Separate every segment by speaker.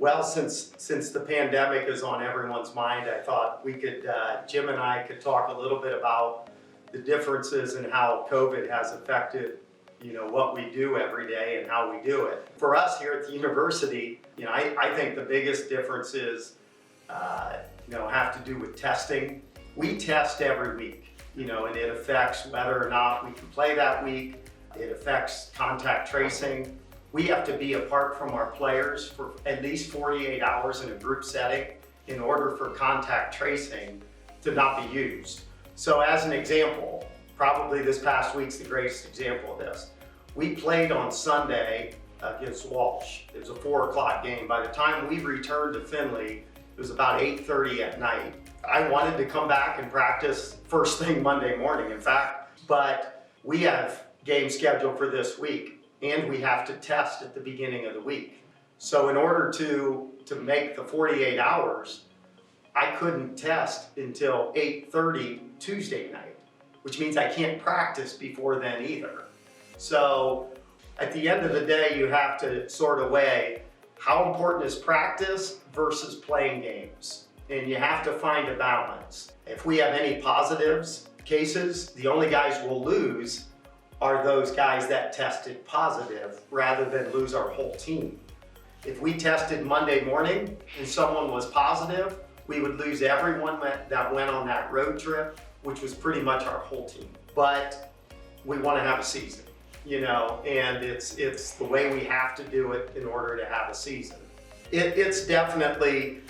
Speaker 1: Well, since the pandemic is on everyone's mind, I thought we could, Jim and I could talk a little bit about the differences in how COVID has affected, what we do every day and how we do it. For us here at the university, I think the biggest difference is, have to do with testing. We test every week, and it affects whether or not we can play that week. It affects contact tracing. We have to be apart from our players for at least 48 hours in a group setting in order for contact tracing to not be used. So as an example, probably this past week's the greatest example of this. We played on Sunday against Walsh. It was a 4 o'clock game. By the time we returned to Findlay, it was about 8:30 at night. I wanted to come back and practice first thing Monday morning, in fact, but we have games scheduled for this week, and we have to test at the beginning of the week. So in order to make the 48 hours, I couldn't test until 8:30 Tuesday night, which means I can't practice before then either. So at the end of the day, you have to sort of weigh how important is practice versus playing games. And you have to find a balance. If we have any positives cases, the only guys we'll lose are those guys that tested positive rather than lose our whole team. If we tested Monday morning and someone was positive, we would lose everyone that went on that road trip, which was pretty much our whole team. But we want to have a season, and it's the way we have to do it in order to have a season. It's definitely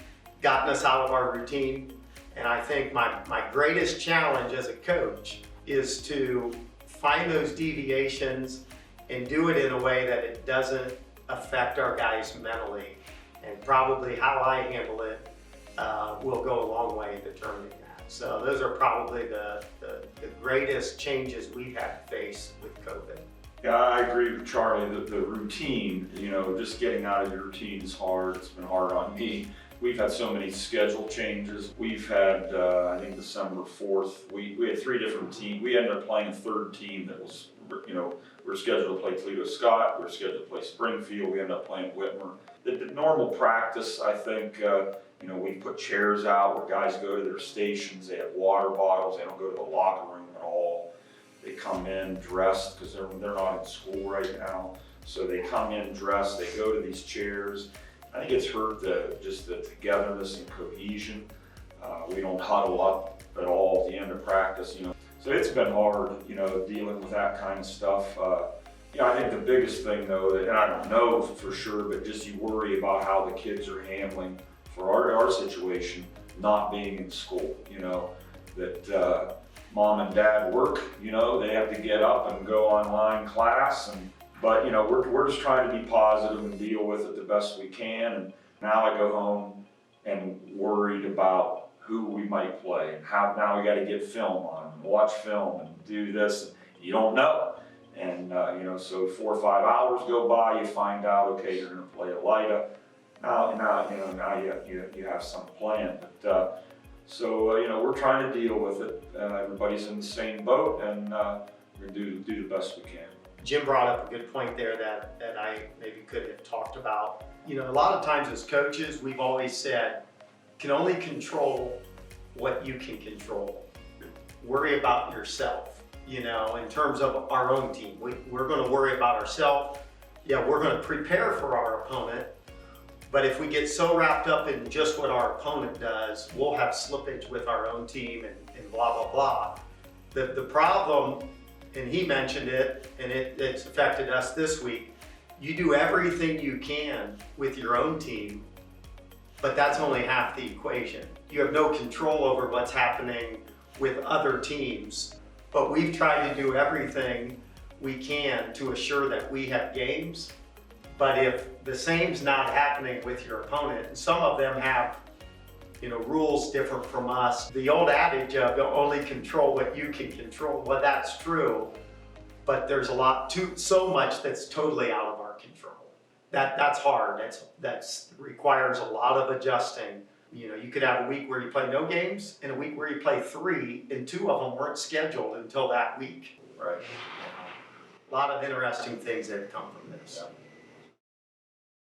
Speaker 1: gotten us out of our routine, and I think my greatest challenge as a coach is to find those deviations and do it in a way that it doesn't affect our guys mentally, and probably how I handle it will go a long way in determining that. So those are probably the greatest changes we've had to face with COVID.
Speaker 2: Yeah, I agree with Charlie that the routine, just getting out of your routine is hard. It's been hard on me. We've had so many schedule changes. We've had, I think December 4th, we had 3 different teams. We ended up playing a 3rd team that was, we were scheduled to play Toledo Scott, we were scheduled to play Springfield, we ended up playing Whitmer. The normal practice, I think, we put chairs out where guys go to their stations, they have water bottles, they don't go to the locker room at all. They come in dressed because they're not in school right now. So they come in dressed, they go to these chairs. I think it's hurt the togetherness and cohesion. We don't huddle up at all at the end of practice, So it's been hard, dealing with that kind of stuff. I think the biggest thing though, and I don't know for sure, but just you worry about how the kids are handling for our situation, not being in school, that mom and dad work, they have to get up and go online class, but we're just trying to be positive and deal with it the best we can. And now I go home and worried about who we might play and how now we got to get film on them and watch film and do this. You don't know. And so 4 or 5 hours go by, you find out, okay, you're going to play Elida. Now you have some plan. But we're trying to deal with it. Everybody's in the same boat, and we're going to do the best we can.
Speaker 1: Jim brought up a good point there that I maybe could have talked about. A lot of times as coaches, we've always said, can only control what you can control. Worry about yourself, in terms of our own team. We're going to worry about ourselves. Yeah, we're going to prepare for our opponent, but if we get so wrapped up in just what our opponent does, we'll have slippage with our own team and blah, blah, blah. The problem, and he mentioned it, and it's affected us this week, you do everything you can with your own team, but that's only half the equation. You have no control over what's happening with other teams, but we've tried to do everything we can to assure that we have games. But if the same's not happening with your opponent, and some of them have rules different from us. The old adage of only control what you can control, well, that's true, but there's so much that's totally out of our control. That's hard. That's requires a lot of adjusting. You could have a week where you play no games and a week where you play 3, and 2 of them weren't scheduled until that week.
Speaker 2: Right.
Speaker 1: A lot of interesting things that come from this.
Speaker 2: Yeah.